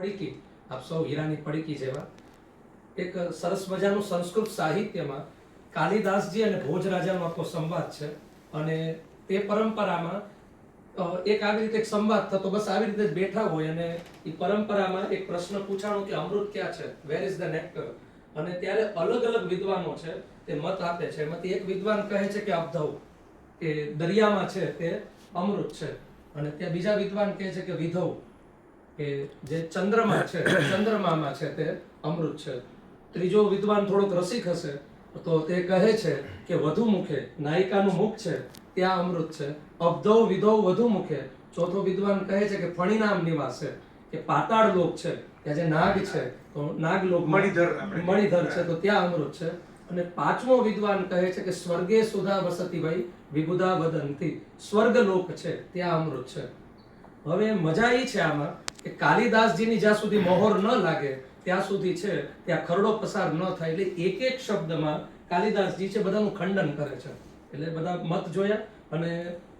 પડીકી, આપ સૌ હીરાની પડીકી જેવા એક સરસ મજાનું સંસ્કૃત સાહિત્યમાં કાલિદાસજી અને ભોજરાજાનો આખો સંવાદ છે. અને તે પરંપરામાં એક આવી રીતે એક સંવાદ થતો, બસ આવી રીતે જ બેઠા હોય અને એ પરંપરામાં એક પ્રશ્ન પૂછાણો કે અમૃત ક્યાં છે, વેર ઇઝ ધ નેક્ટર. અને ત્યારે અલગ અલગ વિદ્વાનો છે તે મત આપે છે. એમાંથી એક વિદ્વાન કહે છે કે અબધવ, કે દરિયામાં છે તે અમૃત છે. અને ત્યાં બીજા વિદ્વાન કહે છે કે વિધવ, કે જે ચંદ્રમાં છે, ચંદ્રમામાં છે તે અમૃત છે. ત્રીજો વિદ્વાન થોડોક રસિક હશે તો તે કહે છે કે વધુ મુખે, નાયિકાનું મુખ છે ત્યાં અમૃત છે. અબધવ વિધવ વધુ મુખે. ચોથો વિદ્વાન કહે છે કે ફણીનામ નિવાસે, કે પાતાળ લોક છે, ત્યાં જે નાગ છે તો નાગલોક મણિધર છે તો ત્યાં અમૃત છે. અને પાંચમો વિદ્વાન કહે છે કે સ્વર્ગે સુધા વસતી ભાઈ વિબુધા વદંતી, સ્વર્ગ લોક છે ત્યાં અમૃત છે. હવે મજા એ છે આમાં કે કાલિદાસજીની જ્યાં સુધી મોહર ન લાગે ત્યાં સુધી છે ત્યાં ખરડો પસાર ન થાય. એટલે એક એક શબ્દમાં કાલિદાસજી છે બધાનું ખંડન કરે છે. એટલે બધા મત જોયા અને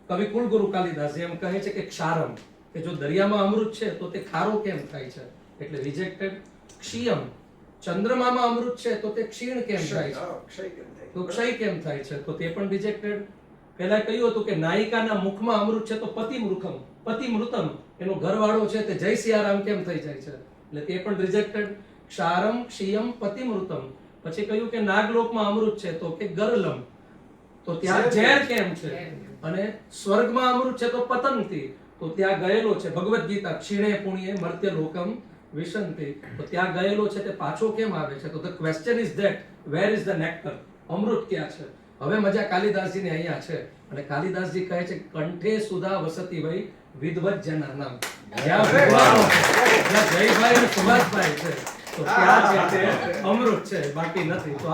કવિ કુલગુરુ કાલિદાસજી એમ કહે છે કે ક્ષારમ, કે જો દરિયામાં અમૃત છે તો તે ખારો કેમ થાય છે, એટલે રિજેક્ટેડ. ક્ષીયમ, ચંદ્રમામાં અમૃત છે તો તે ક્ષીણ કેમ થાય છે, તો ક્ષય કેમ થાય છે, તો તે પણ રિજેક્ટેડ. પહેલા કહ્યું હતું કે નાયિકાના મુખમાં અમૃત છે તો પતિમૃતમ, એનો ઘરવાળો છે તે જય સિયારામ કેમ થઈ જાય છે, એટલે તે પણ રિજેક્ટેડ. ક્ષારમ ક્ષીયમ પતિમૃતમ. પછી કહ્યું કે નાગલોકમાં અમૃત છે તો કે ગરલમ, તો ત્યાં ઝેર કેમ છે. અને સ્વર્ગમાં અમૃત છે તો પતંતી, તો ત્યાં ગયેલો છે. ભગવદ ગીતા ક્ષીણે પુણ્યે મર્ત્ય લોકમ વિશંતિ, તો ત્યાં ગયેલો છે તે પાછો કેમ આવે છે. તો the question is that where is the nectar, અમૃત ક્યાં છે. હવે મજા કાલિદાસજીની અહીંયા છે. અને કાલિદાસજી કહે છે કંઠે સુધા વસતી વೈ વિદ્વત જના નામ, જ્યાં જયભાઈ અને સુભાષભાઈ છે તો ત્યાં છે તે અમૃત છે, બાકી નથી. તો